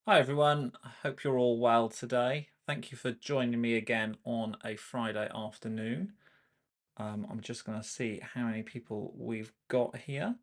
Hi everyone, I hope you're all well today. Thank you for joining me again on a Friday afternoon. I'm just going to see how many people we've got here.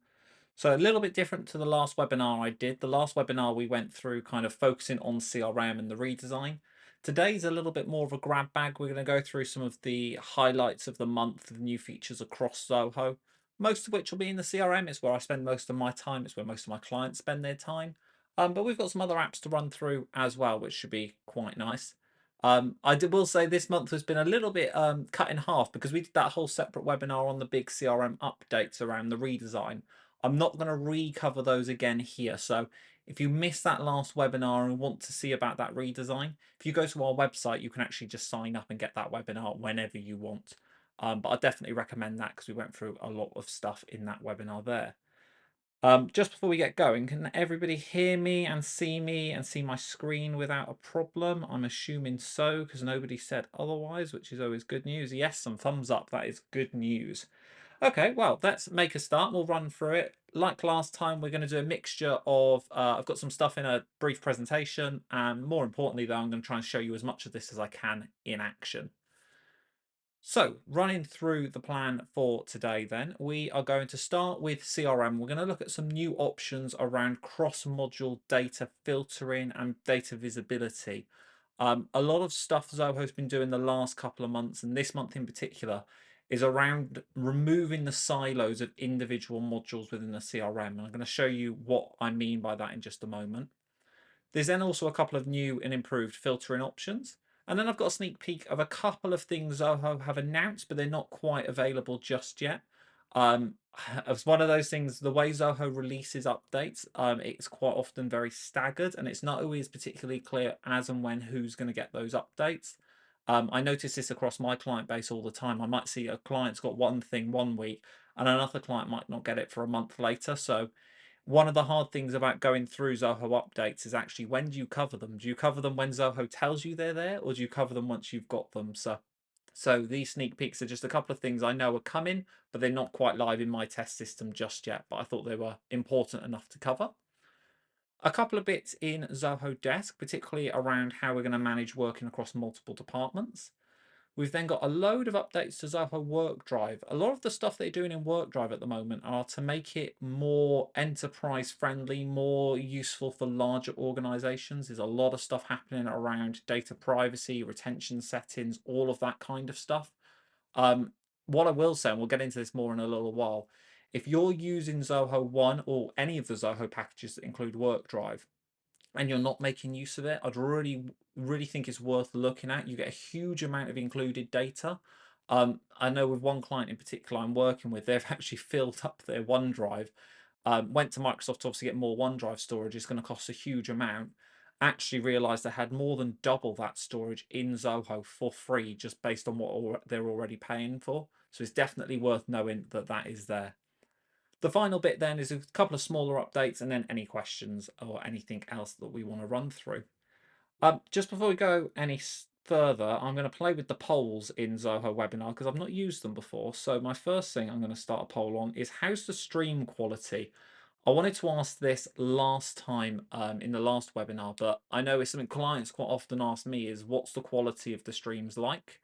So a little bit different to the last webinar I did. The last webinar we went through kind of focusing on CRM and the redesign. Today's a little bit more of a grab bag. We're going to go through some of the highlights of the month, the new features across Zoho, most of which will be in the CRM. It's where I spend most of my time. It's where most of my clients spend their time. But we've got some other apps to run through as well, which should be quite nice. Will say this month has been a little bit cut in half because we did that whole separate webinar on the big CRM updates around the redesign. I'm not going to recover those again here. So if you missed that last webinar and want to see about that redesign, if you go to our website, you can actually just sign up and get that webinar whenever you want. But I definitely recommend that because we went through a lot of stuff in that webinar there. Just before we get going, can everybody hear me and see my screen without a problem? I'm assuming so because nobody said otherwise, which is always good news. Yes, some thumbs up. That is good news. Okay, well, let's make a start. We'll run through it. Like last time, we're going to do a mixture of, I've got some stuff in a brief presentation, and more importantly, though, I'm going to try and show you as much of this as I can in action. So, running through the plan for today, then, we are going to start with CRM. We're going to look at some new options around cross-module data filtering and data visibility. A lot of stuff Zoho's been doing the last couple of months, and this month in particular, is around removing the silos of individual modules within the CRM. And I'm going to show you what I mean by that in just a moment. There's then also a couple of new and improved filtering options. And then I've got a sneak peek of a couple of things Zoho have announced, but they're not quite available just yet. Um, it's one of those things, the way Zoho releases updates, it's quite often very staggered and it's not always particularly clear as and when who's going to get those updates. I notice this across my client base all the time. I might see a client's got one thing one week and another client might not get it for a month later. So one of the hard things about going through Zoho updates is actually when do you cover them? Do you cover them when Zoho tells you they're there, or do you cover them once you've got them? So these sneak peeks are just a couple of things I know are coming, but they're not quite live in my test system just yet. But I thought they were important enough to cover. A couple of bits in Zoho Desk, particularly around how we're going to manage working across multiple departments. We've then got a load of updates to Zoho WorkDrive. A lot of the stuff they're doing in WorkDrive at the moment are to make it more enterprise friendly, more useful for larger organizations. There's a lot of stuff happening around data privacy, retention settings, all of that kind of stuff. What I will say, and we'll get into this more in a little while, if you're using Zoho One or any of the Zoho packages that include WorkDrive, and you're not making use of it, I'd really think it's worth looking at. You get a huge amount of included data. I know with one client in particular I'm working with, they've actually filled up their OneDrive. Went to Microsoft to obviously get more OneDrive storage. It's going to cost a huge amount. Actually realized they had more than double that storage in Zoho for free, just based on what they're already paying for. So it's definitely worth knowing that that is there. The final bit then is a couple of smaller updates and then any questions or anything else that we want to run through. Just before we go any further, I'm going to play with the polls in Zoho Webinar because I've not used them before. So my first thing I'm going to start a poll on is how's the stream quality? I wanted to ask this last time in the last webinar, but I know it's something clients quite often ask me is what's the quality of the streams like?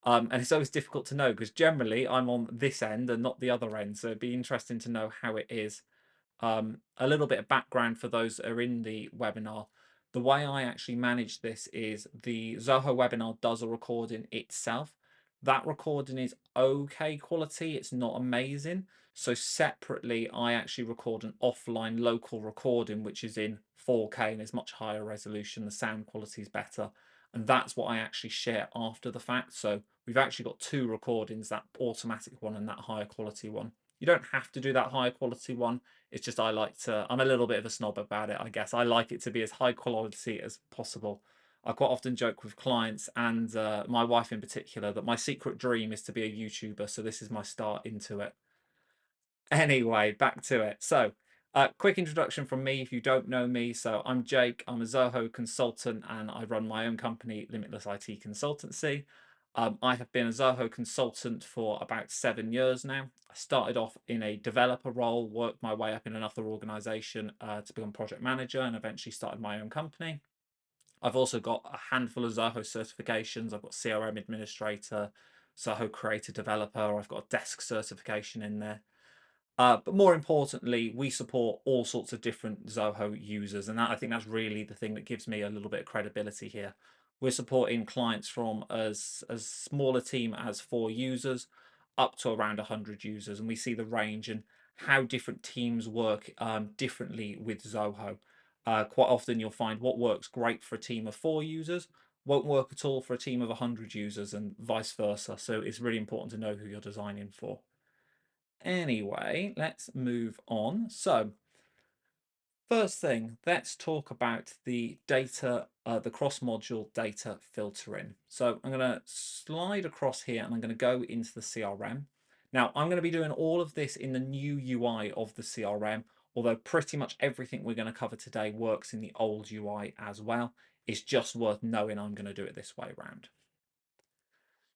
And it's always difficult to know because generally I'm on this end and not the other end. So it'd be interesting to know how it is. A little bit of background for those that are in the webinar. The way I actually manage this is the Zoho webinar does a recording itself. That recording is okay quality, it's not amazing. So separately, I actually record an offline local recording, which is in 4K and is much higher resolution. The sound quality is better. And that's what I actually share after the fact. So we've actually got two recordings, that automatic one and that higher quality one. You don't have to do that higher quality one. It's just I'm a little bit of a snob about it, I guess. I like it to be as high quality as possible. I quite often joke with clients and my wife in particular that my secret dream is to be a YouTuber. So this is my start into it. Anyway, back to it. So, quick introduction from me if you don't know me. So, I'm Jake. I'm a Zoho consultant and I run my own company, Limitless IT Consultancy. I have been a Zoho consultant for about 7 years now. I started off in a developer role, worked my way up in another organization to become project manager, and eventually started my own company. I've also got a handful of Zoho certifications. I've got CRM administrator, Zoho creator developer. I've got a desk certification in there. But more importantly, we support all sorts of different Zoho users, and I think that's really the thing that gives me a little bit of credibility here. We're supporting clients from as small a team as 4 users up to around 100 users, and we see the range and how different teams work differently with Zoho. Quite often, you'll find what works great for a team of 4 users won't work at all for a team of 100 users, and vice versa. So it's really important to know who you're designing for. Anyway, let's move on. So, first thing, let's talk about the data, the cross-module data filtering. So I'm going to slide across here and I'm going to go into the CRM. Now, I'm going to be doing all of this in the new UI of the CRM, although pretty much everything we're going to cover today works in the old UI as well. It's just worth knowing I'm going to do it this way around.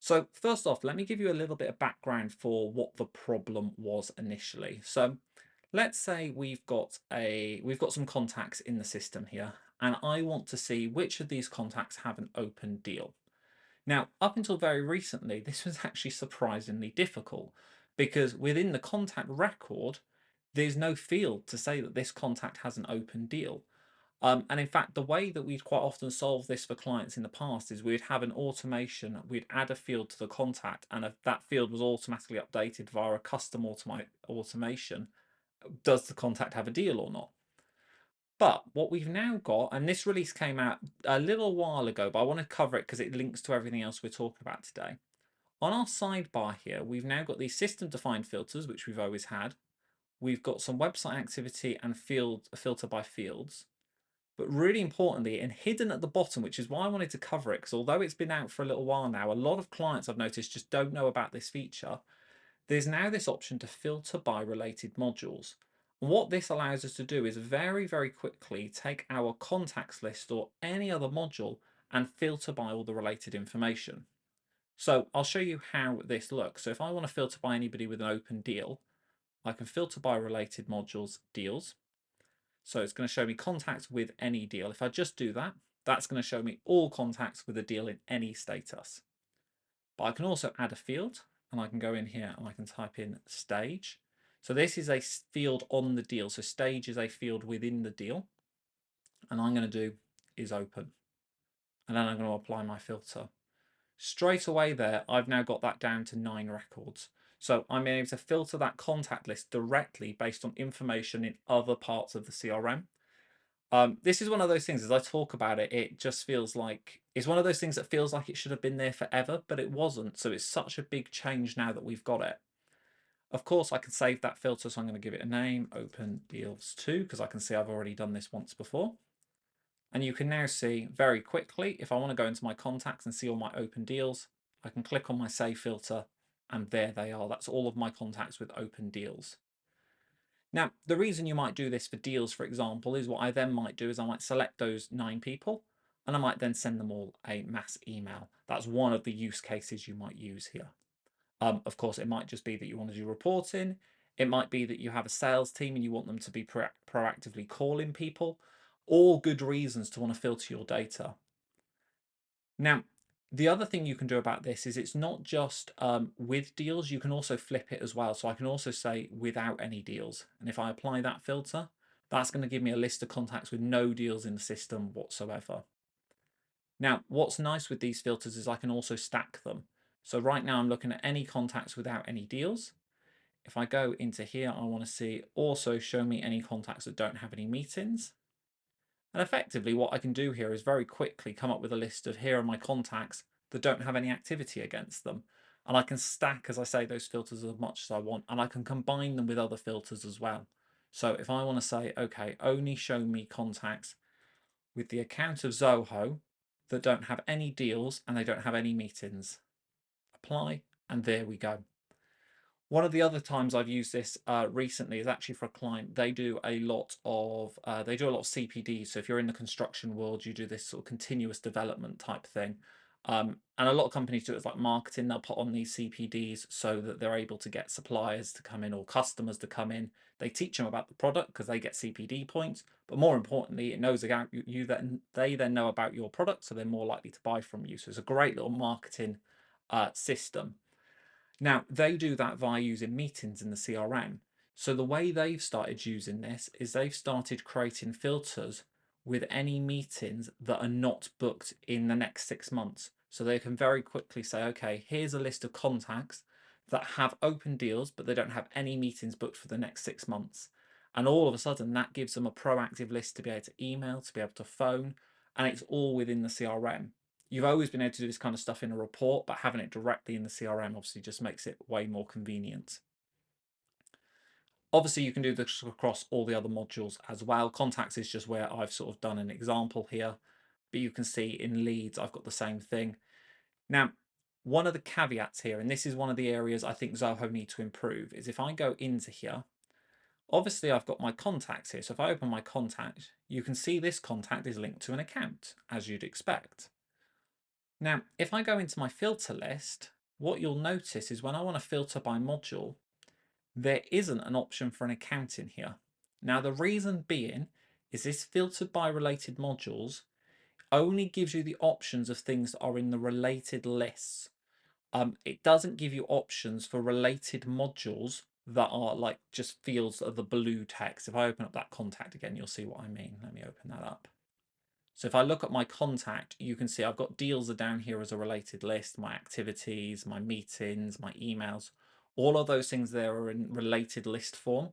So first off, let me give you a little bit of background for what the problem was initially. So let's say we've got some contacts in the system here, and I want to see which of these contacts have an open deal. Now, up until very recently, this was actually surprisingly difficult because within the contact record, there's no field to say that this contact has an open deal. And in fact, the way that we'd quite often solve this for clients in the past is we'd have an automation, we'd add a field to the contact, and if that field was automatically updated via a custom automation. Does the contact have a deal or not? But what we've now got, and this release came out a little while ago, but I want to cover it because it links to everything else we're talking about today. On our sidebar here, we've now got these system defined filters, which we've always had. We've got some website activity and filter by fields. But really importantly, and hidden at the bottom, which is why I wanted to cover it, because although it's been out for a little while now, a lot of clients I've noticed just don't know about this feature. There's now this option to filter by related modules. And what this allows us to do is very, very quickly take our contacts list or any other module and filter by all the related information. So I'll show you how this looks. So if I want to filter by anybody with an open deal, I can filter by related modules deals. So it's going to show me contacts with any deal. If I just do that, that's going to show me all contacts with a deal in any status. But I can also add a field, and I can go in here and I can type in stage. So this is a field on the deal. So stage is a field within the deal. And I'm going to do is open. And then I'm going to apply my filter. Straight away there, I've now got that down to 9 records. So I'm able to filter that contact list directly based on information in other parts of the CRM. This is one of those things, as I talk about it, it just feels like it's one of those things that feels like it should have been there forever, but it wasn't. So it's such a big change now that we've got it. Of course, I can save that filter, so I'm going to give it a name, Open Deals 2, because I can see I've already done this once before. And you can now see very quickly, if I want to go into my contacts and see all my open deals, I can click on my Save filter, and there they are. That's all of my contacts with open deals. Now, the reason you might do this for deals, for example, is what I then might do is I might select those 9 people and I might then send them all a mass email. That's one of the use cases you might use here. Of course, it might just be that you want to do reporting. It might be that you have a sales team and you want them to be proactively calling people. All good reasons to want to filter your data. Now, the other thing you can do about this is it's not just with deals, you can also flip it as well. So I can also say without any deals. And if I apply that filter, that's going to give me a list of contacts with no deals in the system whatsoever. Now, what's nice with these filters is I can also stack them. So right now I'm looking at any contacts without any deals. If I go into here, I want to see also show me any contacts that don't have any meetings. And effectively what I can do here is very quickly come up with a list of here are my contacts that don't have any activity against them. And I can stack, as I say, those filters as much as I want, and I can combine them with other filters as well. So if I want to say, okay, only show me contacts with the account of Zoho that don't have any deals and they don't have any meetings. Apply, and there we go. One of the other times I've used this recently is actually for a client. They do a lot of CPD. So if you're in the construction world, you do this sort of continuous development type thing. And a lot of companies do it like marketing. They'll put on these CPDs so that they're able to get suppliers to come in or customers to come in. They teach them about the product because they get CPD points. But more importantly, it knows about you that they then know about your product, so they're more likely to buy from you. So it's a great little marketing system. Now, they do that via using meetings in the CRM. So the way they've started using this is they've started creating filters with any meetings that are not booked in the next 6 months. So they can very quickly say, okay, here's a list of contacts that have open deals, but they don't have any meetings booked for the next 6 months. And all of a sudden, that gives them a proactive list to be able to email, to be able to phone, and it's all within the CRM. You've always been able to do this kind of stuff in a report, but having it directly in the CRM obviously just makes it way more convenient. Obviously, you can do this across all the other modules as well. Contacts is just where I've sort of done an example here, but you can see in leads, I've got the same thing. Now, one of the caveats here, and this is one of the areas I think Zoho need to improve, is if I go into here, obviously I've got my contacts here. So if I open my contact, you can see this contact is linked to an account, as you'd expect. Now, if I go into my filter list, what you'll notice is when I want to filter by module, there isn't an option for an account in here. Now, the reason being is this filtered by related modules only gives you the options of things that are in the related lists. It doesn't give you options for related modules that are like just fields of the blue text. If I open up that contact again, you'll see what I mean. Let me open that up. So if I look at my contact, you can see I've got deals are down here as a related list, my activities, my meetings, my emails, all of those things there are in related list form.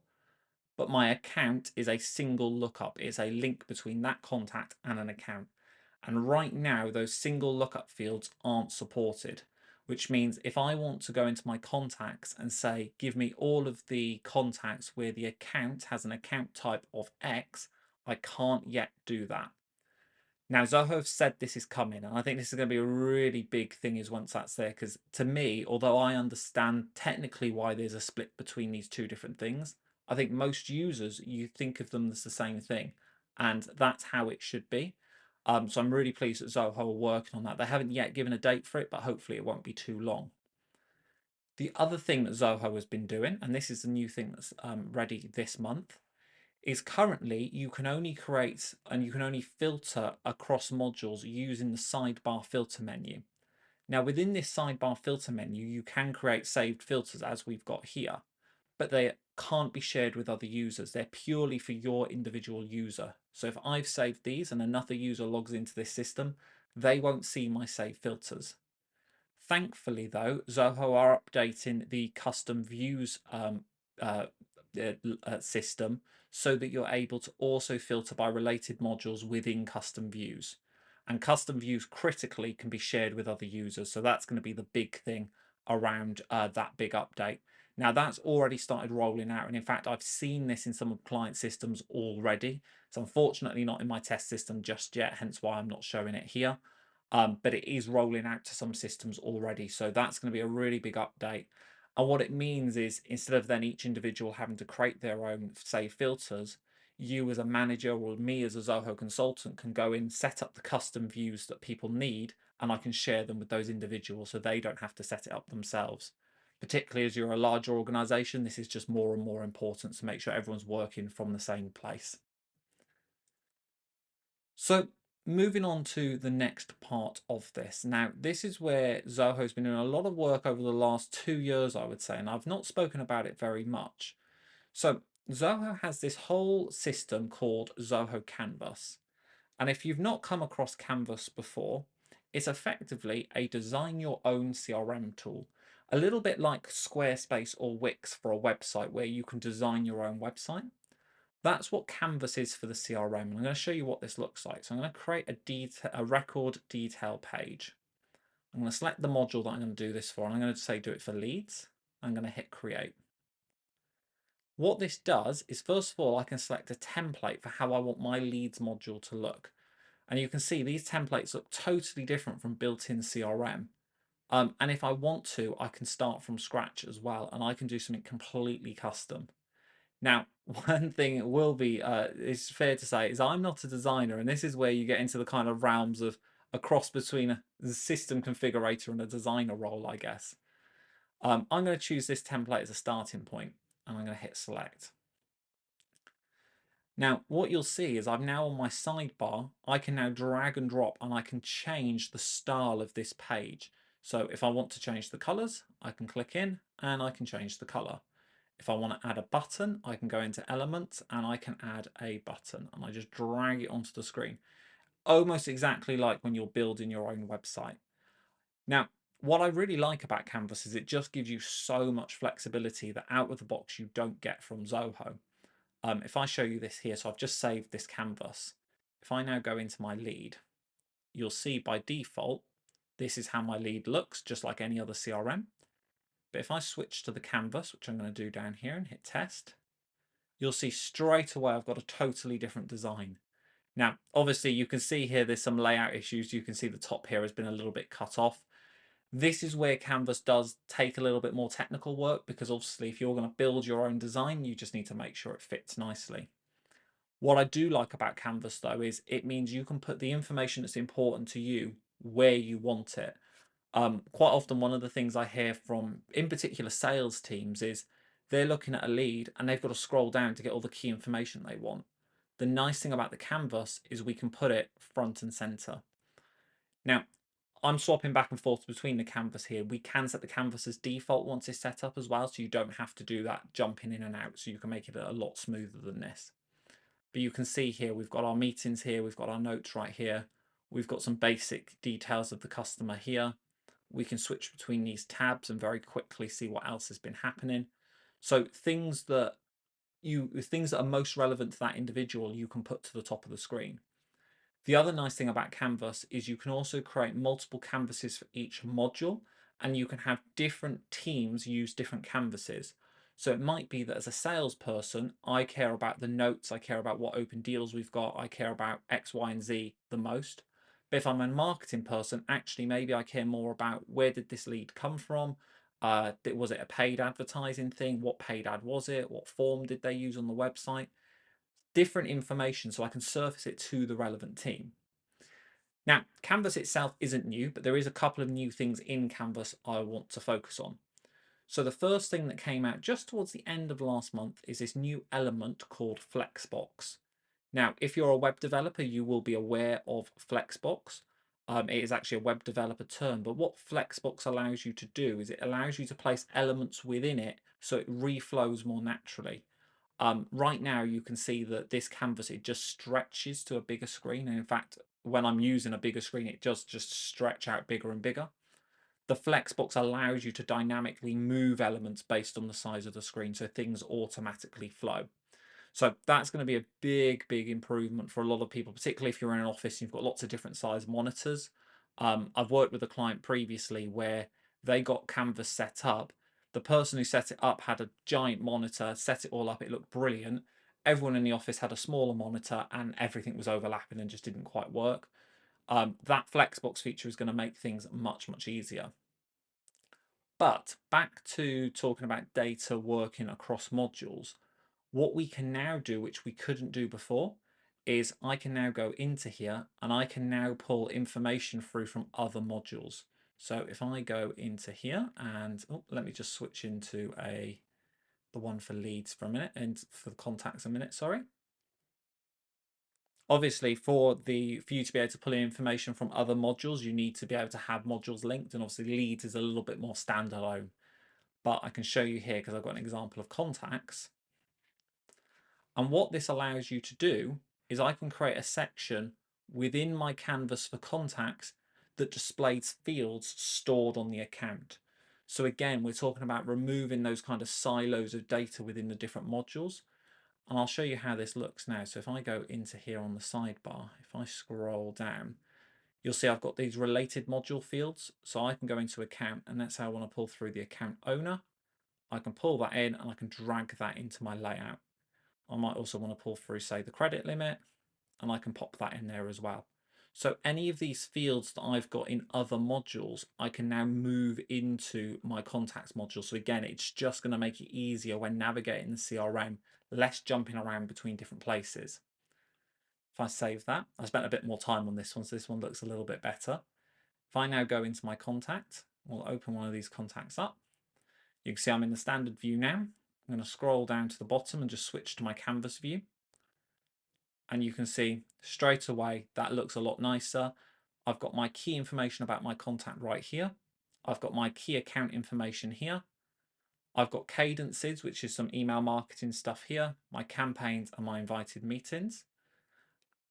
But my account is a single lookup. It's a link between that contact and an account. And right now, those single lookup fields aren't supported, which means if I want to go into my contacts and say, give me all of the contacts where the account has an account type of X, I can't yet do that. Now, Zoho have said this is coming, and I think this is going to be a really big thing is once that's there, because to me, although I understand technically why there's a split between these two different things, I think most users, you think of them as the same thing, and that's how it should be. So I'm really pleased that Zoho are working on that. They haven't yet given a date for it, but hopefully it won't be too long. The other thing that Zoho has been doing, and this is the new thing that's ready this month, is currently you can only create and you can only filter across modules using the sidebar filter menu. Now, within this sidebar filter menu, you can create saved filters as we've got here, but they can't be shared with other users. They're purely for your individual user. So if I've saved these and another user logs into this system, they won't see my saved filters. Thankfully, though, Zoho are updating the custom views uh, system so that you're able to also filter by related modules within custom views. And custom views critically can be shared with other users. So that's going to be the big thing around that big update. Now that's already started rolling out. And in fact, I've seen this in some of the client systems already. It's unfortunately not in my test system just yet, hence why I'm not showing it here. But it is rolling out to some systems already. So that's going to be a really big update. And what it means is instead of then each individual having to create their own, say, filters, you as a manager or me as a Zoho consultant can go in, set up the custom views that people need, and I can share them with those individuals so they don't have to set it up themselves. Particularly as you're a larger organization, this is just more and more important to make sure everyone's working from the same place. So moving on to the next part of this. Now, this is where Zoho's been doing a lot of work over the last 2 years, I would say, and I've not spoken about it very much. So Zoho has this whole system called Zoho Canvas. And if you've not come across Canvas before, it's effectively a design your own CRM tool. A little bit like Squarespace or Wix for a website where you can design your own website. That's what Canvas is for the CRM. And I'm going to show you what this looks like. So I'm going to create a record detail page. I'm going to select the module that I'm going to do this for. And I'm going to say do it for leads. I'm going to hit create. What this does is, first of all, I can select a template for how I want my leads module to look. And you can see these templates look totally different from built-in CRM. And if I want to, I can start from scratch as well. And I can do something completely custom. Now, one thing is fair to say is I'm not a designer, and this is where you get into the kind of realms of, a cross between a system configurator and a designer role, I guess. I'm going to choose this template as a starting point, and I'm going to hit select. Now, what you'll see is I'm now on my sidebar. I can now drag and drop, and I can change the style of this page. So if I want to change the colors, I can click in and I can change the color. If I want to add a button, I can go into Elements and I can add a button, and I just drag it onto the screen. Almost exactly like when you're building your own website. Now, what I really like about Canvas is it just gives you so much flexibility that out of the box you don't get from Zoho. If I show you this here, so I've just saved this canvas. If I now go into my lead, you'll see by default, this is how my lead looks, just like any other CRM. But if I switch to the canvas, which I'm going to do down here and hit test, you'll see straight away I've got a totally different design. Now, obviously you can see here there's some layout issues. You can see the top here has been a little bit cut off. This is where Canvas does take a little bit more technical work, because obviously if you're going to build your own design, you just need to make sure it fits nicely. What I do like about Canvas though is it means you can put the information that's important to you where you want it. Quite often one of the things I hear from, in particular, sales teams is they're looking at a lead and they've got to scroll down to get all the key information they want. The nice thing about the canvas is we can put it front and center. Now, I'm swapping back and forth between the canvas here. We can set the canvas as default once it's set up as well, so you don't have to do that jumping in and out, so you can make it a lot smoother than this. But you can see here, we've got our meetings here, we've got our notes right here, we've got some basic details of the customer here. We can switch between these tabs and very quickly see what else has been happening. So things that are most relevant to that individual, you can put to the top of the screen. The other nice thing about Canvas is you can also create multiple canvases for each module, and you can have different teams use different canvases. So it might be that as a salesperson, I care about the notes, I care about what open deals we've got, I care about X, Y, and Z the most. But if I'm a marketing person, actually maybe I care more about where did this lead come from? Was it a paid advertising thing? What paid ad was it? What form did they use on the website? Different information so I can surface it to the relevant team. Now, Canvas itself isn't new, but there is a couple of new things in Canvas I want to focus on. So the first thing that came out just towards the end of last month is this new element called Flexbox. Now, if you're a web developer, you will be aware of Flexbox. It is actually a web developer term, but what Flexbox allows you to do is it allows you to place elements within it so it reflows more naturally. Right now, you can see that this canvas, it just stretches to a bigger screen. And in fact, when I'm using a bigger screen, it does just stretch out bigger and bigger. The Flexbox allows you to dynamically move elements based on the size of the screen, so things automatically flow. So that's going to be a big, big improvement for a lot of people, particularly if you're in an office and you've got lots of different size monitors. I've worked with a client previously where they got Canvas set up. The person who set it up had a giant monitor, set it all up, it looked brilliant. Everyone in the office had a smaller monitor and everything was overlapping and just didn't quite work. That Flexbox feature is going to make things much, much easier. But back to talking about data working across modules. What we can now do, which we couldn't do before, is I can now go into here and I can now pull information through from other modules. So if I go into here and let me just switch into the one for leads for a minute and for the contacts a minute, sorry. Obviously, for you to be able to pull in information from other modules, you need to be able to have modules linked, and obviously leads is a little bit more standalone. But I can show you here because I've got an example of contacts. And what this allows you to do is I can create a section within my canvas for contacts that displays fields stored on the account. So again, we're talking about removing those kind of silos of data within the different modules. And I'll show you how this looks now. So if I go into here on the sidebar, if I scroll down, you'll see I've got these related module fields. So I can go into account, and that's how I want to pull through the account owner. I can pull that in and I can drag that into my layout. I might also want to pull through, say, the credit limit, and I can pop that in there as well. So any of these fields that I've got in other modules, I can now move into my contacts module. So again, it's just going to make it easier when navigating the CRM, less jumping around between different places. If I save that, I spent a bit more time on this one, so this one looks a little bit better. If I now go into my contact, we'll open one of these contacts up. You can see I'm in the standard view now. I'm going to scroll down to the bottom and just switch to my canvas view. And you can see straight away that looks a lot nicer. I've got my key information about my contact right here. I've got my key account information here. I've got cadences, which is some email marketing stuff here, my campaigns and my invited meetings.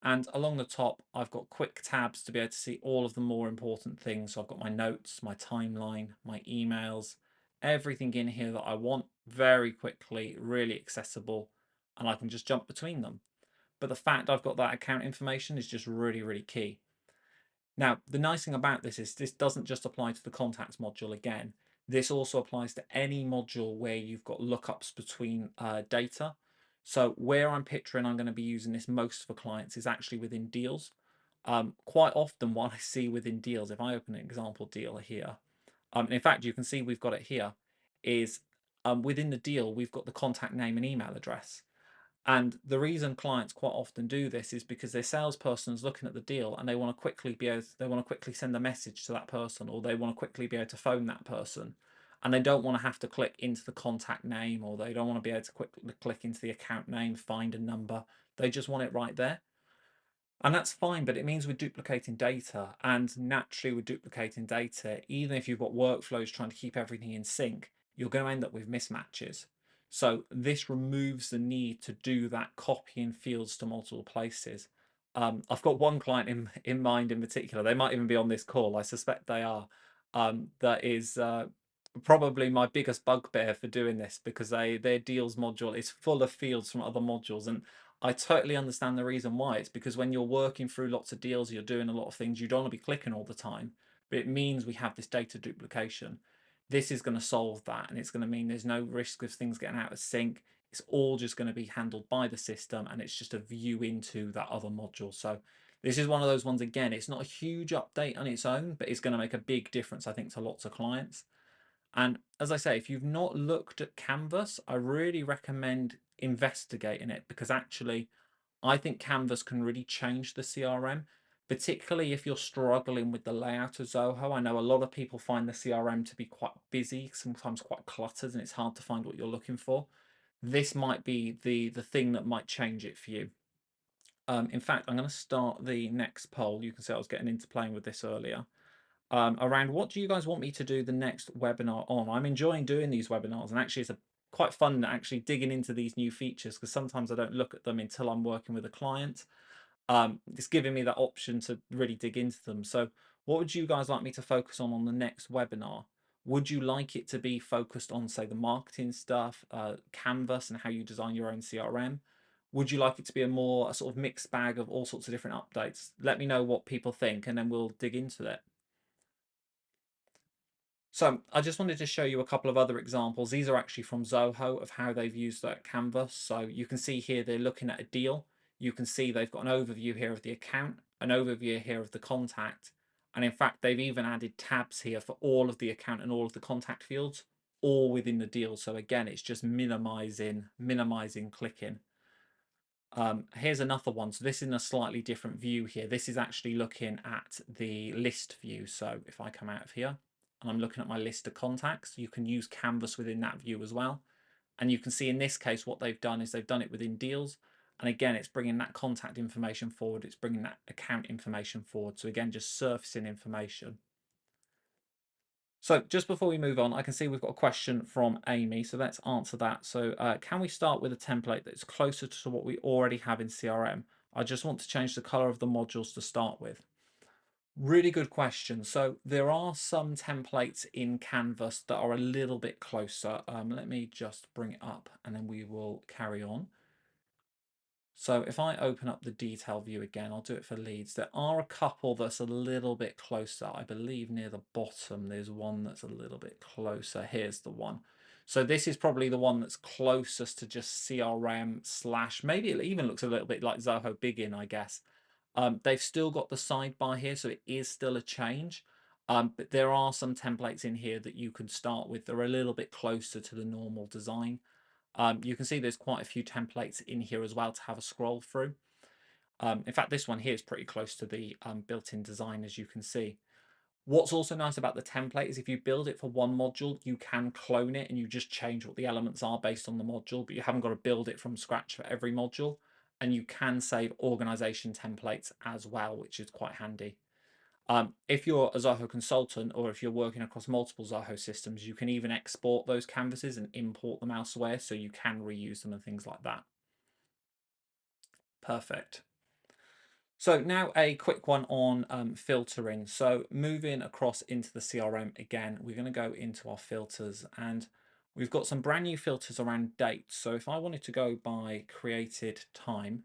And along the top, I've got quick tabs to be able to see all of the more important things. So I've got my notes, my timeline, my emails, everything in here that I want very quickly, really accessible, and I can just jump between them. But the fact I've got that account information is just really, really key. Now, the nice thing about this is this doesn't just apply to the contacts module again. This also applies to any module where you've got lookups between data. So where I'm picturing I'm going to be using this most for clients is actually within deals. Quite often what I see within deals, if I open an example deal here, in fact, you can see we've got it here, is within the deal, we've got the contact name and email address. And the reason clients quite often do this is because their salesperson is looking at the deal and they want to quickly they want to quickly send a message to that person, or they want to quickly be able to phone that person, and they don't want to have to click into the contact name, or they don't want to be able to quickly click into the account name, find a number. They just want it right there. And that's fine, but it means we're duplicating data, and naturally with duplicating data, even if you've got workflows trying to keep everything in sync, you're going to end up with mismatches. So this removes the need to do that copying fields to multiple places. I've got one client in mind in particular. They might even be on this call. I suspect they are. That is probably my biggest bugbear for doing this, because their deals module is full of fields from other modules, and I totally understand the reason why. It's because when you're working through lots of deals, you're doing a lot of things, you don't want to be clicking all the time, but it means we have this data duplication. This is going to solve that, and it's going to mean there's no risk of things getting out of sync. It's all just going to be handled by the system, and it's just a view into that other module. So this is one of those ones, again, it's not a huge update on its own, but it's going to make a big difference, I think, to lots of clients. And as I say, if you've not looked at Canvas, I really recommend investigating it, because actually I think Canvas can really change the CRM, particularly if you're struggling with the layout of Zoho. I know a lot of people find the CRM to be quite busy, sometimes quite cluttered, and it's hard to find what you're looking for. This might be the thing that might change it for you. In fact, I'm going to start the next poll. You can see I was getting into playing with this earlier. Around what do you guys want me to do the next webinar on? I'm enjoying doing these webinars, and actually it's quite fun actually digging into these new features, because sometimes I don't look at them until I'm working with a client. It's giving me that option to really dig into them. So what would you guys like me to focus on the next webinar? Would you like it to be focused on, say, the marketing stuff, Canvas and how you design your own CRM? Would you like it to be a sort of mixed bag of all sorts of different updates? Let me know what people think, and then we'll dig into it. So I just wanted to show you a couple of other examples. These are actually from Zoho of how they've used that Canvas. So you can see here they're looking at a deal. You can see they've got an overview here of the account, an overview here of the contact. And in fact, they've even added tabs here for all of the account and all of the contact fields, all within the deal. So again, it's just minimizing clicking. Here's another one. So this is in a slightly different view here. This is actually looking at the list view. So if I come out of here and I'm looking at my list of contacts, you can use Canvas within that view as well. And you can see in this case, what they've done is they've done it within deals. And again, it's bringing that contact information forward. It's bringing that account information forward. So again, just surfacing information. So just before we move on, I can see we've got a question from Amy. So let's answer that. So can we start with a template that's closer to what we already have in CRM? I just want to change the color of the modules to start with. Really good question. So there are some templates in Canvas that are a little bit closer. Let me just bring it up and then we will carry on. So if I open up the detail view again, I'll do it for leads. There are a couple that's a little bit closer. I believe near the bottom, there's one that's a little bit closer. Here's the one. So this is probably the one that's closest to just CRM slash, maybe it even looks a little bit like Zoho Begin, I guess. They've still got the sidebar here, so it is still a change. But there are some templates in here that you can start with. They're a little bit closer to the normal design. You can see there's quite a few templates in here as well to have a scroll through. In fact, this one here is pretty close to the built-in design, as you can see. What's also nice about the template is if you build it for one module, you can clone it and you just change what the elements are based on the module, but you haven't got to build it from scratch for every module. And you can save organization templates as well, which is quite handy. If you're a Zoho consultant or if you're working across multiple Zoho systems, you can even export those canvases and import them elsewhere so you can reuse them and things like that. Perfect. So now a quick one on filtering. So moving across into the CRM again, we're going to go into our filters and we've got some brand new filters around dates. So if I wanted to go by created time,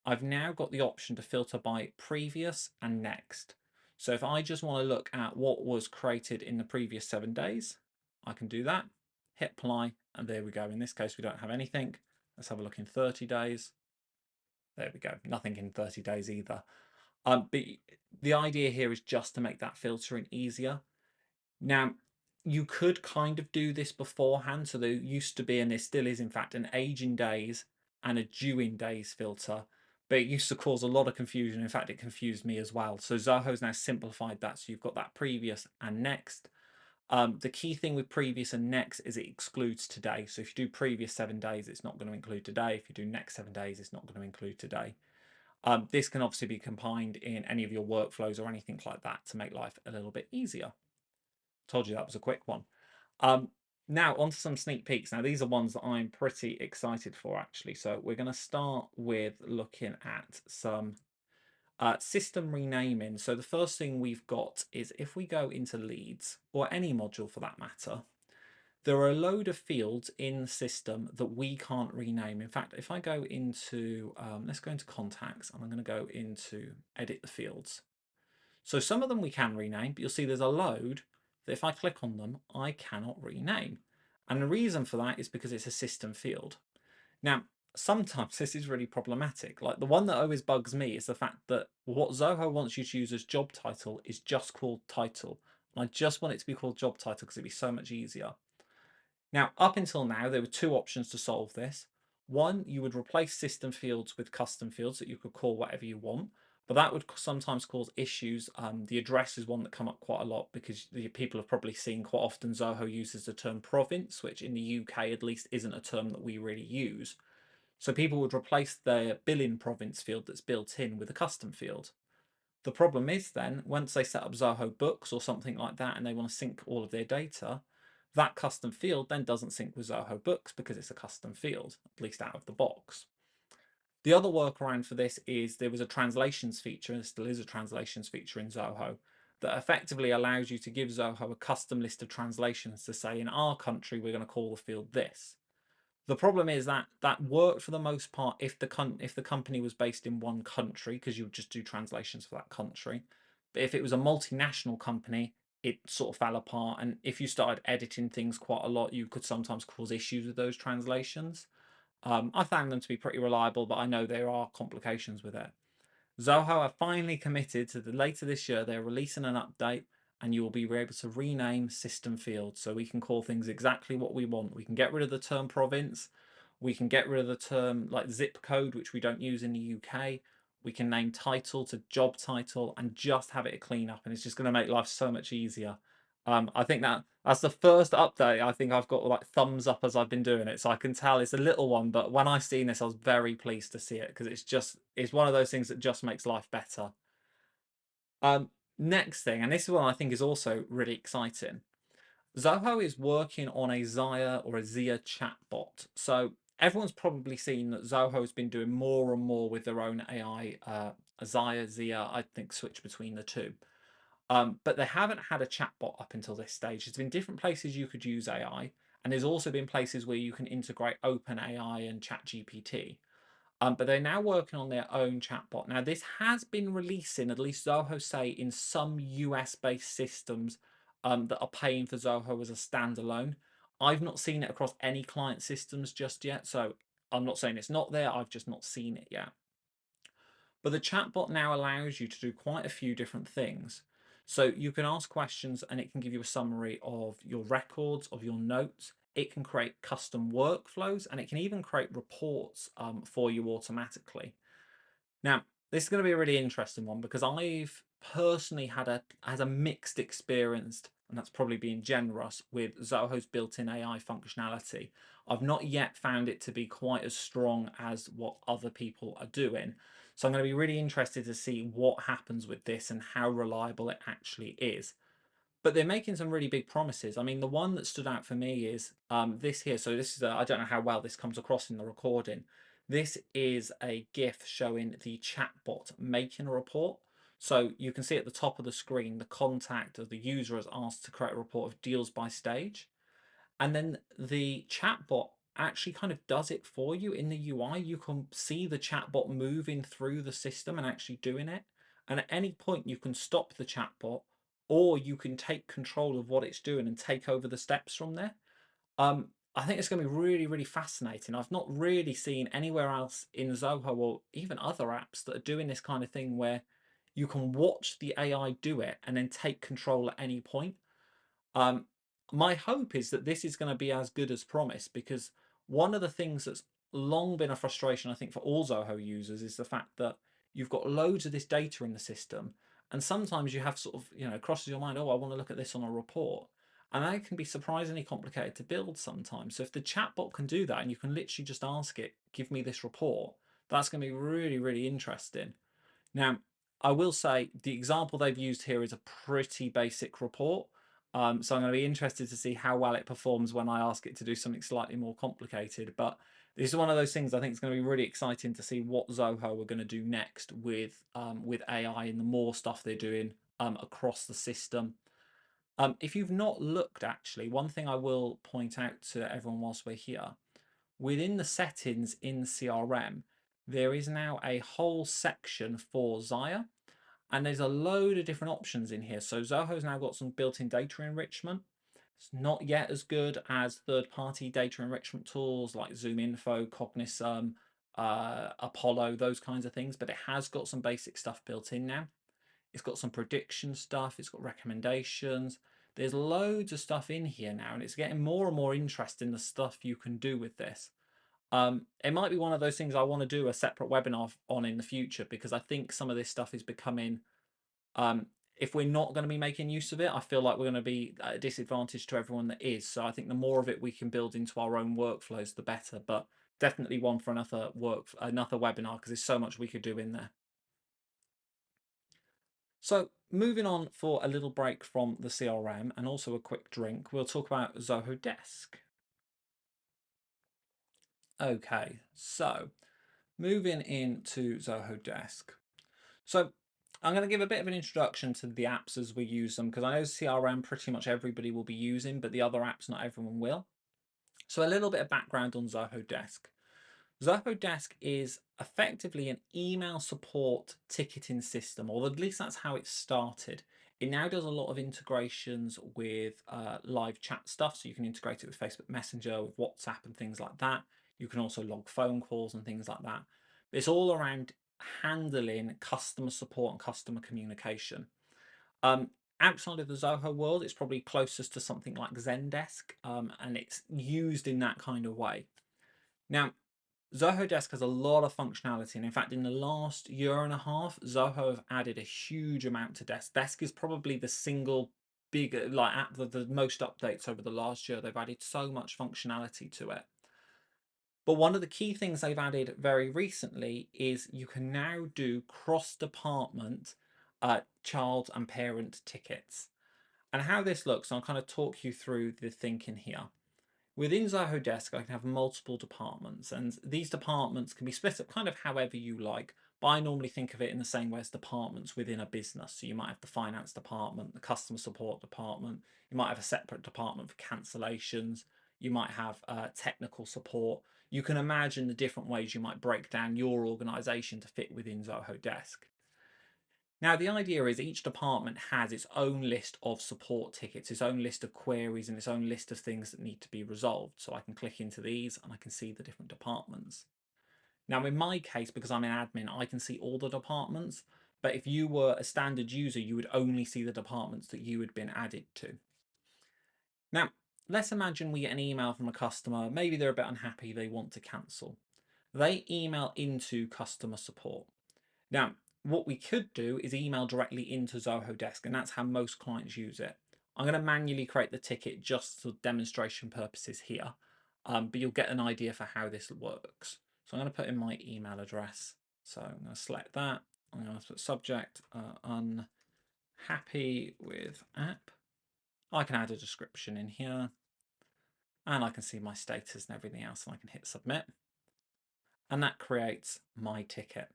I've now got the option to filter by previous and next. So if I just want to look at what was created in the previous 7 days, I can do that, hit apply, and there we go. In this case, we don't have anything. Let's have a look in 30 days. There we go, nothing in 30 days either. But the idea here is just to make that filtering easier. Now, you could kind of do this beforehand. So there used to be, and there still is, in fact, an age in days and a due in days filter. But it used to cause a lot of confusion. In fact, it confused me as well. So Zoho's now simplified that. So you've got that previous and next. The key thing with previous and next is it excludes today. So if you do previous 7 days, it's not going to include today. If you do next 7 days, it's not going to include today. This can obviously be combined in any of your workflows or anything like that to make life a little bit easier. Told you that was a quick one. Now on to some sneak peeks. Now these are ones that I'm pretty excited for actually. So we're going to start with looking at some system renaming. So the first thing we've got is if we go into leads or any module for that matter, there are a load of fields in the system that we can't rename. In fact, if I go into, let's go into contacts and I'm going to go into edit the fields. So some of them we can rename, but you'll see there's a load that if I click on them, I cannot rename. And the reason for that is because it's a system field. Now, sometimes this is really problematic. Like the one that always bugs me is the fact that what Zoho wants you to use as job title is just called title. And I just want it to be called job title because it'd be so much easier. Now, up until now, there were two options to solve this. One, you would replace system fields with custom fields that you could call whatever you want, but that would sometimes cause issues. The address is one that come up quite a lot because the people have probably seen quite often Zoho uses the term province, which in the UK at least isn't a term that we really use. So people would replace their billing province field that's built in with a custom field. The problem is then, once they set up Zoho Books or something like that and they want to sync all of their data, that custom field then doesn't sync with Zoho Books because it's a custom field, at least out of the box. The other workaround for this is there was a translations feature, and still is a translations feature in Zoho, that effectively allows you to give Zoho a custom list of translations to say, in our country, we're going to call the field this. The problem is that that worked for the most part if the company was based in one country, because you would just do translations for that country. But if it was a multinational company, it sort of fell apart. And if you started editing things quite a lot, you could sometimes cause issues with those translations. I found them to be pretty reliable, but I know there are complications with it. Zoho are finally committed to the later this year, they're releasing an update and you will be able to rename system fields so we can call things exactly what we want. We can get rid of the term province. We can get rid of the term like zip code, which we don't use in the UK. We can name title to job title and just have it a clean up. And it's just going to make life so much easier. I think that's the first update. I think I've got like thumbs up as I've been doing it. So I can tell it's a little one, but when I seen this, I was very pleased to see it because it's one of those things that just makes life better. Next thing, and this one I think is also really exciting. Zoho is working on a Zia or a Zia chatbot. So everyone's probably seen that Zoho has been doing more and more with their own AI. Zia, I think, switch between the two. But they haven't had a chatbot up until this stage. There's been different places you could use AI, and there's also been places where you can integrate OpenAI and ChatGPT. But they're now working on their own chatbot. Now, this has been releasing, at least Zoho say, in some US-based systems that are paying for Zoho as a standalone. I've not seen it across any client systems just yet, so I'm not saying it's not there. I've just not seen it yet. But the chatbot now allows you to do quite a few different things. So you can ask questions and it can give you a summary of your records, of your notes. It can create custom workflows and it can even create reports for you automatically. Now, this is going to be a really interesting one because I've personally had a mixed experience, and that's probably being generous, with Zoho's built-in AI functionality. I've not yet found it to be quite as strong as what other people are doing. So I'm going to be really interested to see what happens with this and how reliable it actually is. But they're making some really big promises. I mean, the one that stood out for me is this here. So this is I don't know how well this comes across in the recording. This is a GIF showing the chatbot making a report. So you can see at the top of the screen, the contact of the user is asked to create a report of deals by stage. And then the chatbot actually kind of does it for you in the UI. You can see the chatbot moving through the system and actually doing it. And at any point, you can stop the chatbot or you can take control of what it's doing and take over the steps from there. I think it's going to be really, really fascinating. I've not really seen anywhere else in Zoho or even other apps that are doing this kind of thing where you can watch the AI do it and then take control at any point. Um, my hope is that this is going to be as good as promised, because one of the things that's long been a frustration, I think, for all Zoho users is the fact that you've got loads of this data in the system, and sometimes you have sort of, crosses your mind, oh, I want to look at this on a report. And that can be surprisingly complicated to build sometimes. So if the chatbot can do that and you can literally just ask it, give me this report, that's going to be really, really interesting. Now, I will say the example they've used here is a pretty basic report. So I'm going to be interested to see how well it performs when I ask it to do something slightly more complicated. But this is one of those things I think is going to be really exciting to see what Zoho are going to do next with AI and the more stuff they're doing across the system. If you've not looked, actually, one thing I will point out to everyone whilst we're here, within the settings in CRM, there is now a whole section for Zia, and there's a load of different options in here. So Zoho's now got some built-in data enrichment. It's not yet as good as third-party data enrichment tools like ZoomInfo, Cognism, Apollo, those kinds of things, but it has got some basic stuff built in now. It's got some prediction stuff. It's got recommendations. There's loads of stuff in here now, and it's getting more and more interesting, the stuff you can do with this. It might be one of those things I want to do a separate webinar on in the future, because I think some of this stuff is becoming, um, if we're not going to be making use of it, I feel like we're going to be at a disadvantage to everyone that is. So I think the more of it we can build into our own workflows, the better. But definitely one for another webinar, because there's so much we could do in there. So moving on for a little break from the CRM and also a quick drink, we'll talk about Zoho Desk. Okay, so moving into Zoho Desk. So I'm going to give a bit of an introduction to the apps as we use them, because I know CRM pretty much everybody will be using, but the other apps not everyone will. So a little bit of background on Zoho Desk. Zoho Desk is effectively an email support ticketing system, or at least that's how it started. It now does a lot of integrations with live chat stuff, so you can integrate it with Facebook Messenger, with WhatsApp, and things like that. You can also log phone calls and things like that. But it's all around handling customer support and customer communication. Um, Outside of the Zoho world, it's probably closest to something like Zendesk, and it's used in that kind of way. Now, Zoho Desk has a lot of functionality, and in fact, in the last year and a half, Zoho have added a huge amount to Desk. Desk is probably the single big app with the most updates over the last year. They've added so much functionality to it. But one of the key things they've added very recently is you can now do cross-department child and parent tickets. And how this looks, I'll kind of talk you through the thinking here. Within Zoho Desk, I can have multiple departments, and these departments can be split up kind of however you like. But I normally think of it in the same way as departments within a business. So you might have the finance department, the customer support department, you might have a separate department for cancellations, you might have technical support. You can imagine the different ways you might break down your organization to fit within Zoho Desk. Now, the idea is each department has its own list of support tickets, its own list of queries, and its own list of things that need to be resolved. So I can click into these and I can see the different departments. Now, in my case, because I'm an admin, I can see all the departments. But if you were a standard user, you would only see the departments that you had been added to. Now, let's imagine we get an email from a customer. Maybe they're a bit unhappy, they want to cancel. They email into customer support. Now, what we could do is email directly into Zoho Desk, and that's how most clients use it. I'm going to manually create the ticket just for demonstration purposes here, but you'll get an idea for how this works. So I'm going to put in my email address. So I'm going to select that. I'm going to put subject unhappy with app. I can add a description in here, and I can see my status and everything else, and I can hit submit. And that creates my ticket.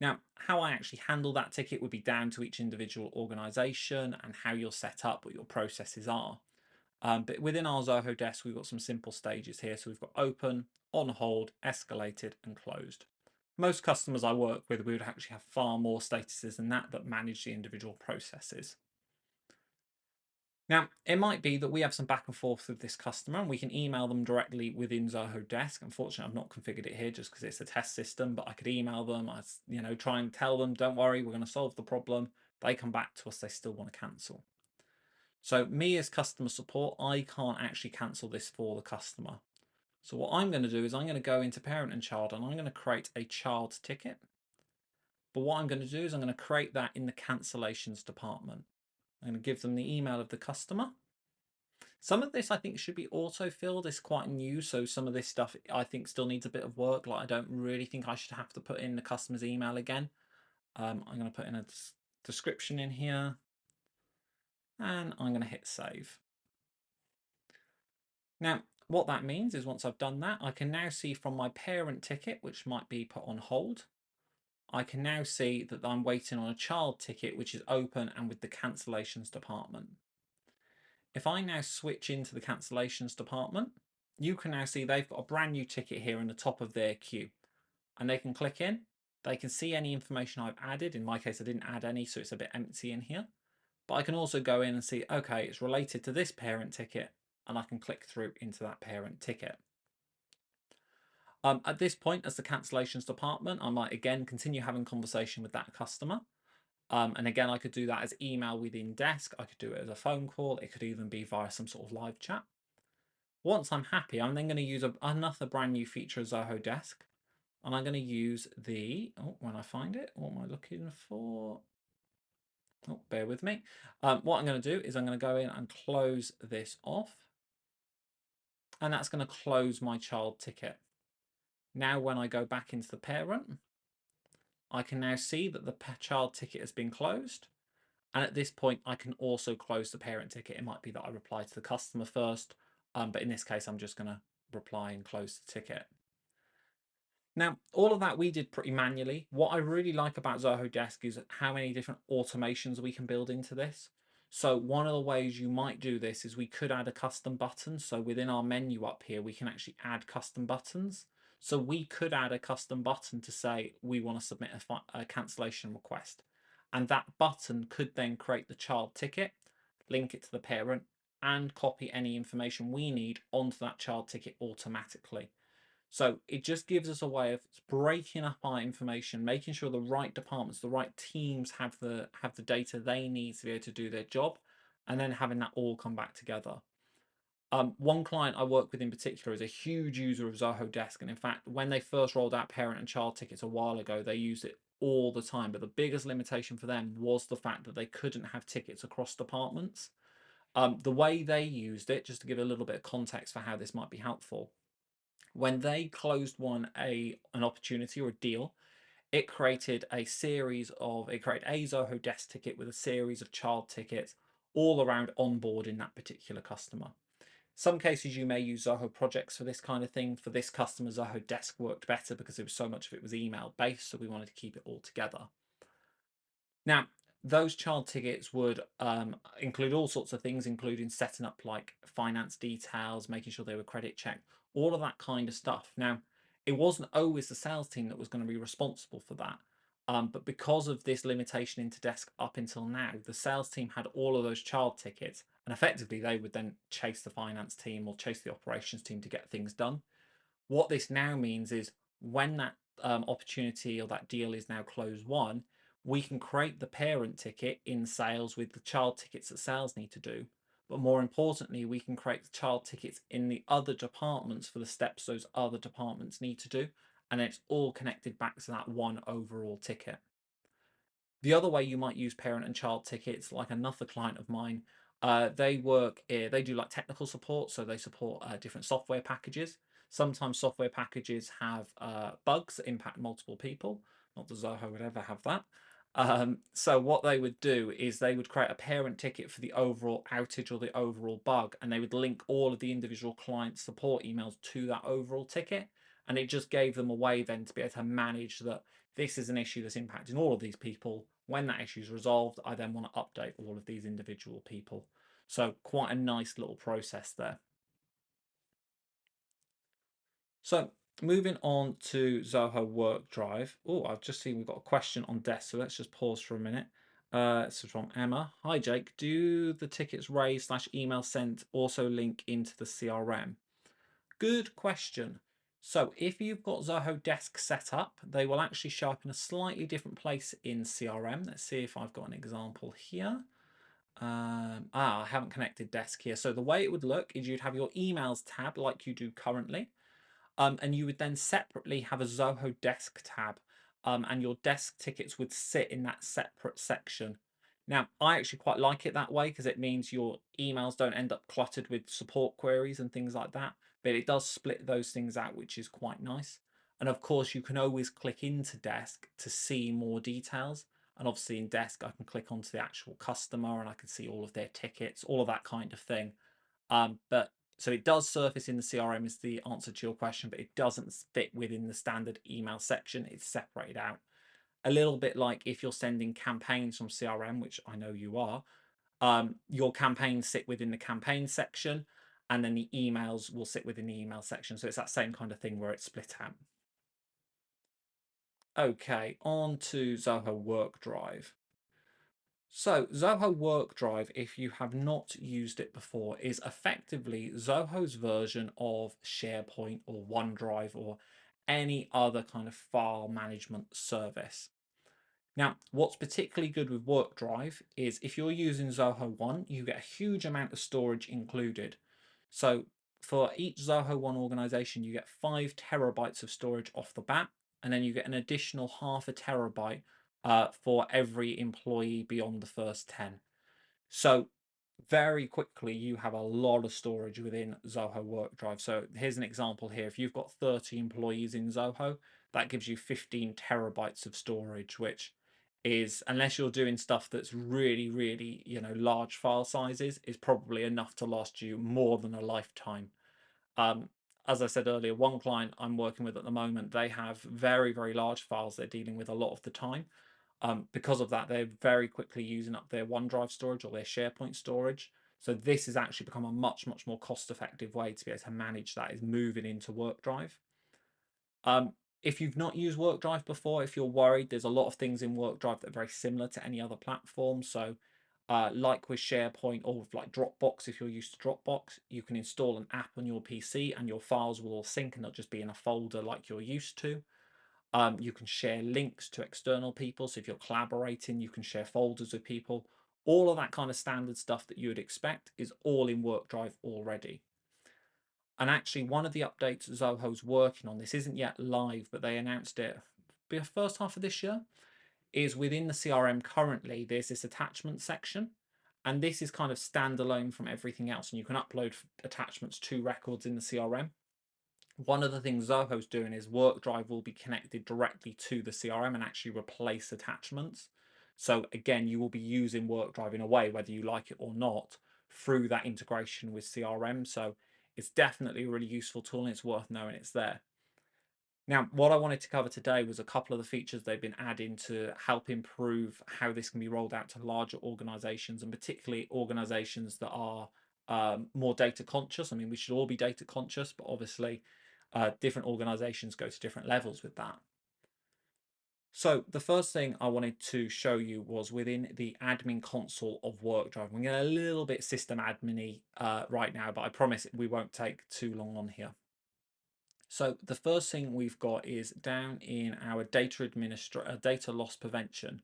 Now, how I actually handle that ticket would be down to each individual organization and how you're set up, what your processes are. But within our Zoho Desk, we've got some simple stages here. So we've got open, on hold, escalated, and closed. Most customers I work with, we would actually have far more statuses than that manage the individual processes. Now, it might be that we have some back and forth with this customer and we can email them directly within Zoho Desk. Unfortunately, I've not configured it here just because it's a test system, but I could email them, try and tell them, don't worry, we're going to solve the problem. They come back to us, they still want to cancel. So me as customer support, I can't actually cancel this for the customer. So what I'm going to do is I'm going to go into parent and child and I'm going to create a child ticket. But what I'm going to do is I'm going to create that in the cancellations department. I'm going to give them the email of the customer. Some of this I think should be auto-filled. It's quite new, so some of this stuff I think still needs a bit of work. Like I don't really think I should have to put in the customer's email again. I'm going to put in a description in here, and I'm going to hit save. Now, what that means is once I've done that, I can now see from my parent ticket, which might be put on hold, I can now see that I'm waiting on a child ticket, which is open and with the cancellations department. If I now switch into the cancellations department, you can now see they've got a brand new ticket here in the top of their queue. And they can click in, they can see any information I've added. In my case, I didn't add any, so it's a bit empty in here. But I can also go in and see, okay, it's related to this parent ticket, and I can click through into that parent ticket. At this point, as the cancellations department, I might again continue having conversation with that customer. And again, I could do that as email within Desk. I could do it as a phone call. It could even be via some sort of live chat. Once I'm happy, I'm then going to use another brand new feature of Zoho Desk. And I'm going to use when I find it, what am I looking for? Oh, bear with me. What I'm going to do is I'm going to go in and close this off. And that's going to close my child ticket. Now, when I go back into the parent, I can now see that the child ticket has been closed. And at this point, I can also close the parent ticket. It might be that I reply to the customer first, but in this case, I'm just going to reply and close the ticket. Now, all of that we did pretty manually. What I really like about Zoho Desk is how many different automations we can build into this. So one of the ways you might do this is we could add a custom button. So within our menu up here, we can actually add custom buttons. So we could add a custom button to say we want to submit a cancellation request. And that button could then create the child ticket, link it to the parent, and copy any information we need onto that child ticket automatically. So it just gives us a way of breaking up our information, making sure the right departments, the right teams have the data they need to be able to do their job, and then having that all come back together. One client I work with in particular is a huge user of Zoho Desk, and in fact, when they first rolled out parent and child tickets a while ago, they used it all the time. But the biggest limitation for them was the fact that they couldn't have tickets across departments. The way they used it, just to give a little bit of context for how this might be helpful, when they closed an opportunity or a deal, it created a Zoho Desk ticket with a series of child tickets all around onboarding that particular customer. Some cases you may use Zoho projects for this kind of thing. For this customer, Zoho Desk worked better because so much of it was email based, so we wanted to keep it all together. Now, those child tickets would include all sorts of things, including setting up like finance details, making sure they were credit checked, all of that kind of stuff. Now, it wasn't always the sales team that was going to be responsible for that. But because of this limitation into Desk up until now, the sales team had all of those child tickets, and effectively they would then chase the finance team or chase the operations team to get things done. What this now means is when that opportunity or that deal is now closed won, we can create the parent ticket in sales with the child tickets that sales need to do. But more importantly, we can create the child tickets in the other departments for the steps those other departments need to do. and it's all connected back to that one overall ticket. The other way you might use parent and child tickets, like another client of mine, they do like technical support, so they support different software packages. Sometimes software packages have bugs that impact multiple people. Not that Zoho would ever have that. So what they would do is they would create a parent ticket for the overall outage or the overall bug, and they would link all of the individual client support emails to that overall ticket. And it just gave them a way then to be able to manage that this is an issue that's impacting all of these people. When that issue is resolved, I then want to update all of these individual people. So quite a nice little process there. So moving on to Zoho WorkDrive. Oh, I've just seen we've got a question on Desk, so let's just pause for a minute. This is from Emma. Hi Jake, do the tickets raised / email sent also link into the CRM? Good question. So if you've got Zoho Desk set up, they will actually show up in a slightly different place in CRM. Let's see if I've got an example here. I haven't connected Desk here. So the way it would look is you'd have your emails tab like you do currently. And you would then separately have a Zoho Desk tab, and your desk tickets would sit in that separate section. Now, I actually quite like it that way because it means your emails don't end up cluttered with support queries and things like that, but it does split those things out, which is quite nice. And of course, you can always click into Desk to see more details. And obviously in Desk, I can click onto the actual customer and I can see all of their tickets, all of that kind of thing. But so it does surface in the CRM is the answer to your question, but it doesn't fit within the standard email section. It's separated out. A little bit like if you're sending campaigns from CRM, which I know you are, your campaigns sit within the campaign section, and then the emails will sit within the email section. So it's that same kind of thing where it's split out. Okay, on to Zoho WorkDrive. So Zoho WorkDrive, if you have not used it before, is effectively Zoho's version of SharePoint or OneDrive or any other kind of file management service. Now, what's particularly good with WorkDrive is if you're using Zoho One, you get a huge amount of storage included. So for each Zoho One organization, you get 5 terabytes of storage off the bat, and then you get an additional half a terabyte for every employee beyond the first 10. So very quickly, you have a lot of storage within Zoho WorkDrive. So here's an example here. If you've got 30 employees in Zoho, that gives you 15 terabytes of storage, which is, unless you're doing stuff that's really, really, large file sizes, is probably enough to last you more than a lifetime. Um, as I said earlier, one client I'm working with at the moment, they have very, very large files they're dealing with a lot of the time. Because of that, they're very quickly using up their OneDrive storage or their SharePoint storage. So this has actually become a much, much more cost-effective way to be able to manage that, is moving into WorkDrive. If you've not used WorkDrive before, if you're worried, there's a lot of things in WorkDrive that are very similar to any other platform. So like with SharePoint or with like Dropbox, if you're used to Dropbox, you can install an app on your PC and your files will all sync and they'll just be in a folder like you're used to. You can share links to external people. So if you're collaborating, you can share folders with people. All of that kind of standard stuff that you would expect is all in WorkDrive already. And actually, one of the updates Zoho's working on, this isn't yet live, but they announced it be the first half of this year, is within the CRM currently, there's this attachment section. And this is kind of standalone from everything else. And you can upload attachments to records in the CRM. One of the things Zoho's doing is WorkDrive will be connected directly to the CRM and actually replace attachments. So again, you will be using WorkDrive in a way, whether you like it or not, through that integration with CRM. So it's definitely a really useful tool and it's worth knowing it's there. Now, what I wanted to cover today was a couple of the features they've been adding to help improve how this can be rolled out to larger organizations, and particularly organizations that are more data conscious. I mean, we should all be data conscious, but obviously different organizations go to different levels with that. So the first thing I wanted to show you was within the admin console of WorkDrive. We're getting a little bit system admin-y right now, but I promise we won't take too long on here. So the first thing we've got is down in our data loss prevention.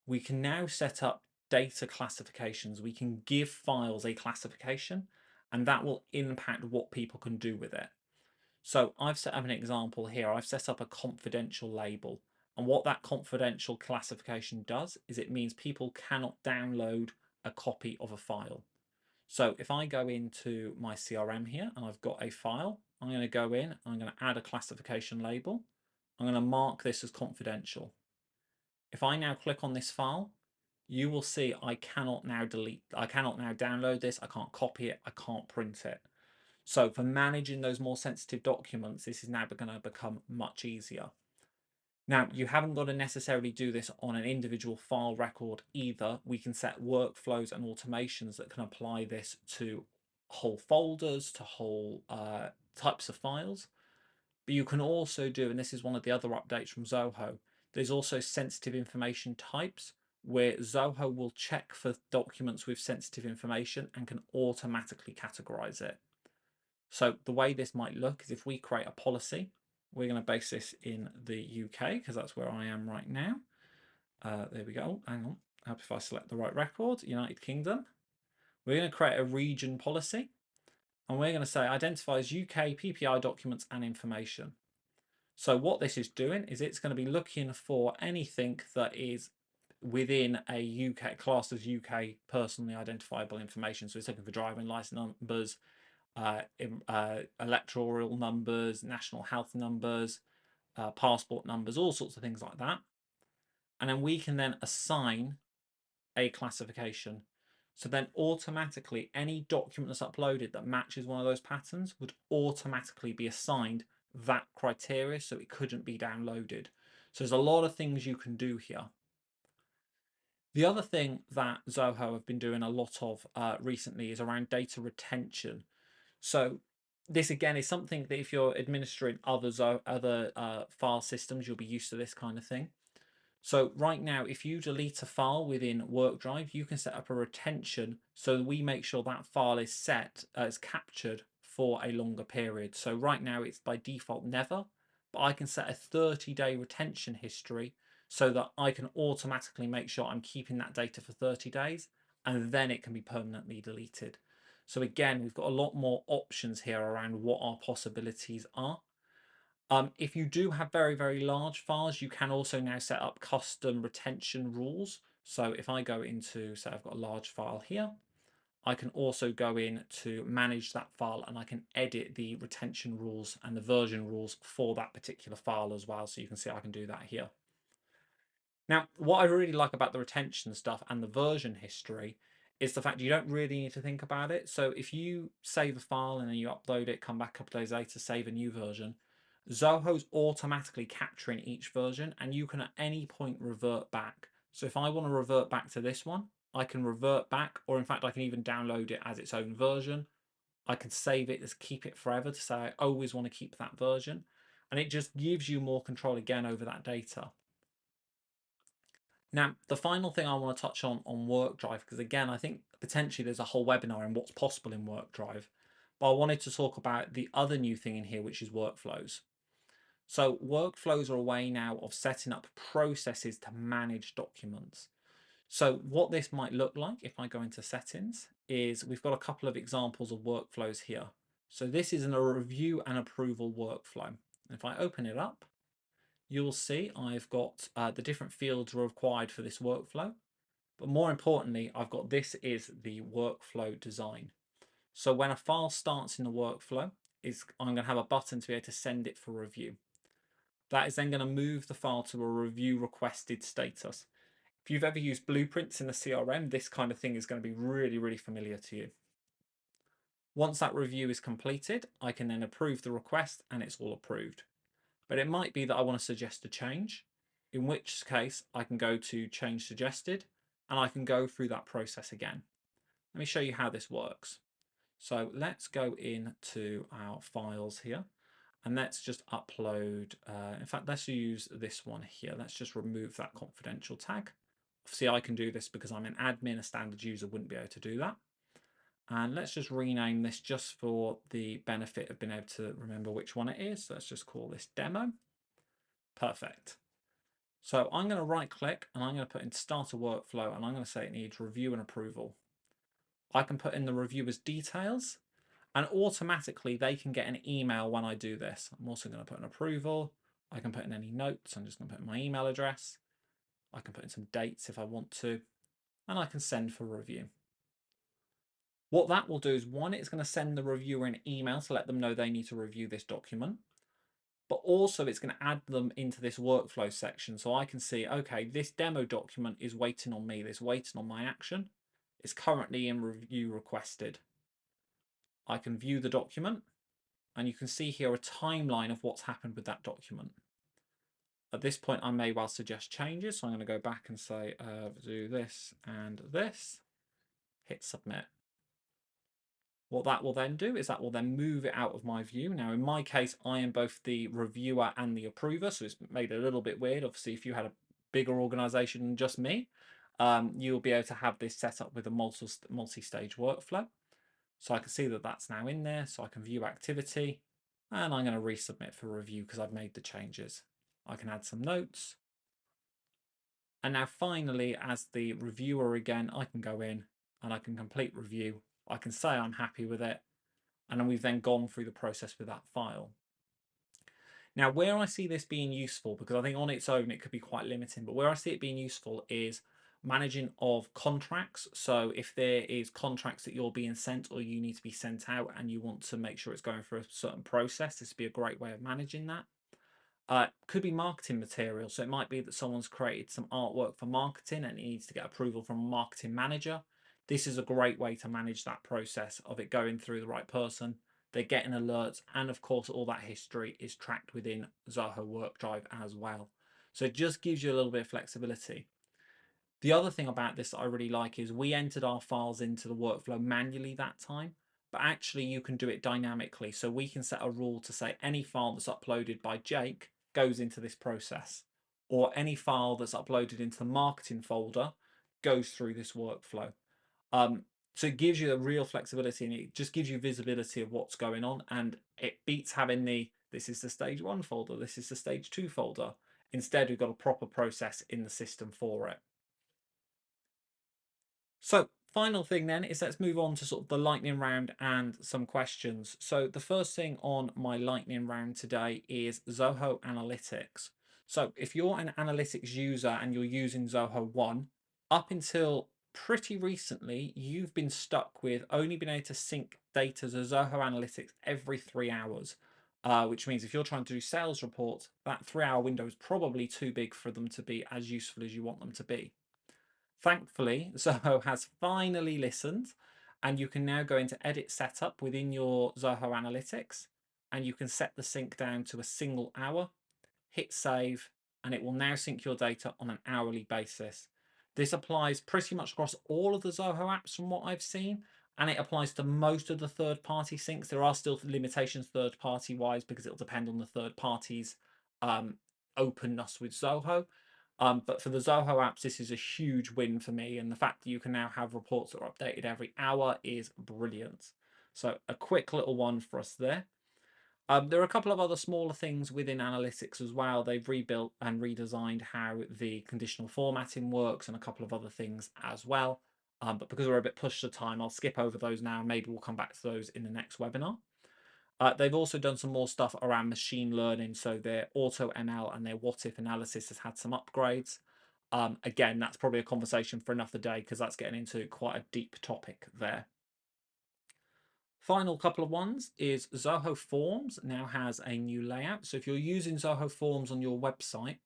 We can now set up data classifications. We can give files a classification, and that will impact what people can do with it. So I've set up an example here. I've set up a confidential label. And what that confidential classification does is it means people cannot download a copy of a file. So if I go into my CRM here and I've got a file, I'm going to go in, I'm going to add a classification label. I'm going to mark this as confidential. If I now click on this file, you will see I cannot now download this, I can't copy it, I can't print it. So for managing those more sensitive documents, this is now going to become much easier. Now, you haven't got to necessarily do this on an individual file record either. We can set workflows and automations that can apply this to whole folders, to whole types of files. But you can also do, and this is one of the other updates from Zoho, there's also sensitive information types where Zoho will check for documents with sensitive information and can automatically categorize it. So the way this might look is if we create a policy, we're going to base this in the UK because that's where I am right now. There we go. Hang on. Hope if I select the right record, United Kingdom. We're going to create a region policy and we're going to say identifies UK PPI documents and information. So what this is doing is it's going to be looking for anything that is within a UK class as UK personally identifiable information. So it's looking for driving license numbers, electoral numbers, national health numbers, passport numbers, all sorts of things like that. And then we can then assign a classification. So then automatically any document that's uploaded that matches one of those patterns would automatically be assigned that criteria so it couldn't be downloaded. So there's a lot of things you can do here. The other thing that Zoho have been doing a lot of recently is around data retention. So this again is something that if you're administering other file systems, you'll be used to this kind of thing. So right now, if you delete a file within WorkDrive, you can set up a retention so we make sure that file is set as captured for a longer period. So right now it's by default never, but I can set a 30-day retention history so that I can automatically make sure I'm keeping that data for 30 days and then it can be permanently deleted. So again, we've got a lot more options here around what our possibilities are. If you do have very, very large files, you can also now set up custom retention rules. So if I go into, say I've got a large file here, I can also go in to manage that file and I can edit the retention rules and the version rules for that particular file as well. So you can see I can do that here. Now, what I really like about the retention stuff and the version history is the fact you don't really need to think about it. So if you save a file and then you upload it, come back a couple of days later, save a new version, Zoho's automatically capturing each version and you can at any point revert back. So if I want to revert back to this one, I can revert back, or in fact, I can even download it as its own version. I can save it as keep it forever to say I always want to keep that version. And it just gives you more control again over that data. Now, the final thing I want to touch on WorkDrive, because again, I think potentially there's a whole webinar on what's possible in WorkDrive, but I wanted to talk about the other new thing in here, which is workflows. So workflows are a way now of setting up processes to manage documents. So what this might look like if I go into settings is we've got a couple of examples of workflows here. So this is a review and approval workflow. If I open it up, you'll see I've got the different fields required for this workflow. But more importantly, I've got this is the workflow design. So when a file starts in the workflow, I'm going to have a button to be able to send it for review. That is then going to move the file to a review requested status. If you've ever used blueprints in the CRM, this kind of thing is going to be really, really familiar to you. Once that review is completed, I can then approve the request and it's all approved. But it might be that I want to suggest a change, in which case I can go to change suggested and I can go through that process again. Let me show you how this works. So let's go into our files here and let's just upload, in fact, let's use this one here. Let's just remove that confidential tag. Obviously I can do this because I'm an admin, a standard user wouldn't be able to do that. And let's just rename this just for the benefit of being able to remember which one it is. So let's just call this demo. Perfect. So I'm going to right click and I'm going to put in start a workflow and I'm going to say it needs review and approval. I can put in the reviewer's details And automatically they can get an email when I do this. I'm also going to put an approval. I can put in any notes. I'm just going to put in my email address. I can put in some dates if I want to, and I can send for review. What that will do is, one, it's going to send the reviewer an email to let them know they need to review this document, but also it's going to add them into this workflow section. So I can see, okay, this demo document is waiting on me. It's waiting on my action. It's currently in review requested. I can view the document, and you can see here a timeline of what's happened with that document. At this point, I may well suggest changes. So I'm going to go back and say, do this and this, hit submit. What that will then do is that will then move it out of my view. Now, in my case, I am both the reviewer and the approver, so it's made it a little bit weird. Obviously, if you had a bigger organization than just me, you'll be able to have this set up with a multi-stage workflow. So I can see that that's now in there, so I can view activity, and I'm going to resubmit for review because I've made the changes. I can add some notes. And now finally, as the reviewer again, I can go in and I can complete review. I can say I'm happy with it. And then we've then gone through the process with that file. Now, where I see this being useful, because I think on its own it could be quite limiting, but where I see it being useful is managing of contracts. So if there is contracts that you're being sent or you need to be sent out and you want to make sure it's going through a certain process, this would be a great way of managing that. Could be marketing material. So it might be that someone's created some artwork for marketing and it needs to get approval from a marketing manager. This is a great way to manage that process of it going through the right person. They're getting alerts, and of course, all that history is tracked within Zoho WorkDrive as well. So it just gives you a little bit of flexibility. The other thing about this that I really like is we entered our files into the workflow manually that time, but actually you can do it dynamically. So we can set a rule to say any file that's uploaded by Jake goes into this process, or any file that's uploaded into the marketing folder goes through this workflow. So it gives you a real flexibility, and it just gives you visibility of what's going on, and it beats having this is the stage 1 folder, this is the stage 2 folder. Instead, we've got a proper process in the system for it. So final thing then is, let's move on to sort of the lightning round and some questions. So the first thing on my lightning round today is Zoho Analytics. So if you're an analytics user and you're using Zoho One, up until pretty recently, you've been stuck with only being able to sync data to Zoho Analytics every 3 hours, which means if you're trying to do sales reports, that 3-hour window is probably too big for them to be as useful as you want them to be. Thankfully, Zoho has finally listened, and you can now go into Edit Setup within your Zoho Analytics, and you can set the sync down to a single hour, hit save, and it will now sync your data on an hourly basis. This applies pretty much across all of the Zoho apps from what I've seen, and it applies to most of the third-party syncs. There are still limitations third-party wise because it'll depend on the third party's openness with Zoho. But for the Zoho apps, this is a huge win for me, and the fact that you can now have reports that are updated every hour is brilliant. So a quick little one for us there. There are a couple of other smaller things within analytics as well. They've rebuilt and redesigned how the conditional formatting works and a couple of other things as well. But because we're a bit pushed for time, I'll skip over those now. Maybe we'll come back to those in the next webinar. They've also done some more stuff around machine learning. So their auto ML and their what if analysis has had some upgrades. Again, that's probably a conversation for another day because that's getting into quite a deep topic there. Final couple of ones is Zoho Forms now has a new layout. So if you're using Zoho Forms on your website,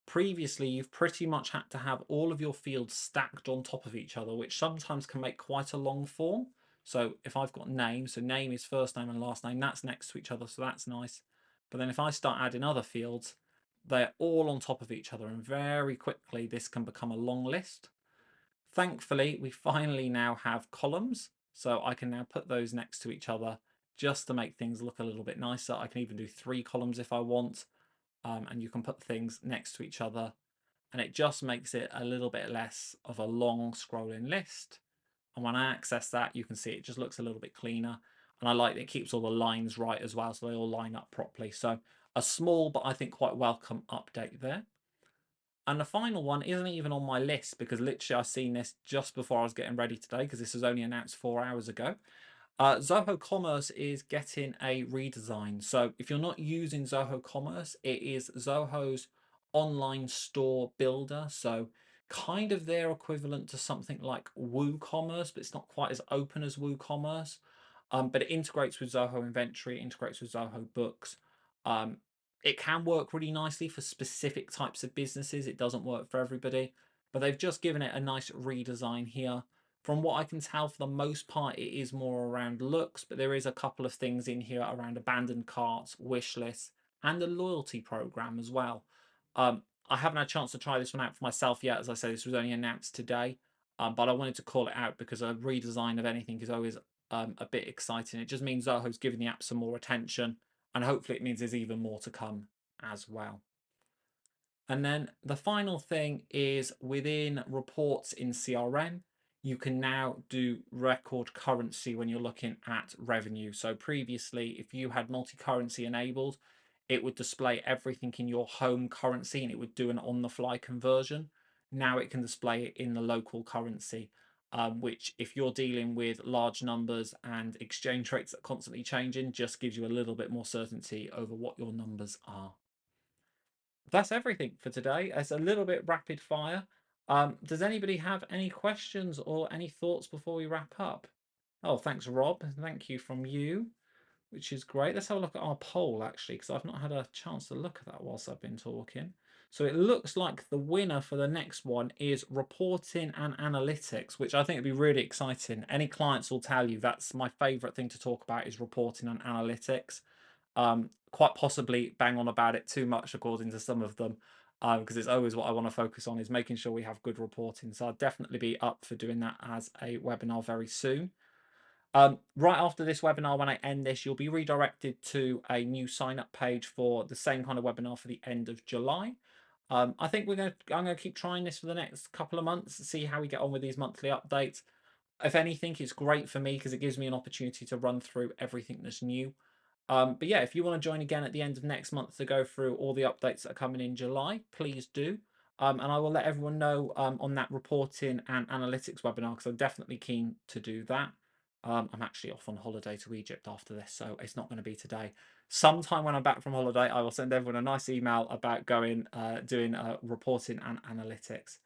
previously you've pretty much had to have all of your fields stacked on top of each other, which sometimes can make quite a long form. So if I've got name, so name is first name and last name, that's next to each other, so that's nice. But then if I start adding other fields, they're all on top of each other, and very quickly this can become a long list. Thankfully, we finally now have columns, so I can now put those next to each other just to make things look a little bit nicer. I can even do 3 columns if I want, and you can put things next to each other, and it just makes it a little bit less of a long scrolling list. And when I access that, you can see it just looks a little bit cleaner, and I like that it keeps all the lines right as well, so they all line up properly. So a small but I think quite welcome update there. And the final one isn't even on my list because literally I've seen this just before I was getting ready today, because this was only announced 4 hours ago. Zoho Commerce is getting a redesign. So if you're not using Zoho Commerce, it is Zoho's online store builder. So kind of their equivalent to something like WooCommerce, but it's not quite as open as WooCommerce. But it integrates with Zoho Inventory, it integrates with Zoho Books. Um, it can work really nicely for specific types of businesses. It doesn't work for everybody, but they've just given it a nice redesign here. From what I can tell, for the most part, it is more around looks, but there is a couple of things in here around abandoned carts, wish lists, and the loyalty program as well. I haven't had a chance to try this one out for myself yet. As I say, this was only announced today, but I wanted to call it out because a redesign of anything is always a bit exciting. It just means Zoho's giving the app some more attention, and hopefully it means there's even more to come as well. And then the final thing is within reports in CRM, you can now do record currency when you're looking at revenue. So previously, if you had multi-currency enabled, it would display everything in your home currency and it would do an on-the-fly conversion. Now it can display it in the local currency, which if you're dealing with large numbers and exchange rates that are constantly changing, just gives you a little bit more certainty over what your numbers are. That's everything for today. It's a little bit rapid fire. Does anybody have any questions or any thoughts before we wrap up? Oh, thanks, Rob. Thank you from you, which is great. Let's have a look at our poll actually, because I've not had a chance to look at that whilst I've been talking. So it looks like the winner for the next one is reporting and analytics, which I think would be really exciting. Any clients will tell you that's my favorite thing to talk about is reporting and analytics. Quite possibly bang on about it too much, according to some of them, because it's always what I want to focus on is making sure we have good reporting. So I'll definitely be up for doing that as a webinar very soon. Right after this webinar, when I end this, you'll be redirected to a new sign up page for the same kind of webinar for the end of July. I think I'm going to keep trying this for the next couple of months, see how we get on with these monthly updates. If anything, it's great for me because it gives me an opportunity to run through everything that's new. But yeah, if you want to join again at the end of next month to go through all the updates that are coming in July, please do. And I will let everyone know on that reporting and analytics webinar because I'm definitely keen to do that. I'm actually off on holiday to Egypt after this, so it's not going to be today. Sometime when I'm back from holiday, I will send everyone a nice email about going doing reporting and analytics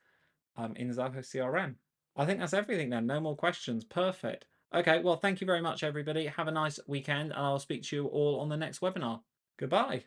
in Zoho CRM. I think that's everything then. No more questions. Perfect. Okay, well, thank you very much, everybody. Have a nice weekend, and I'll speak to you all on the next webinar. Goodbye.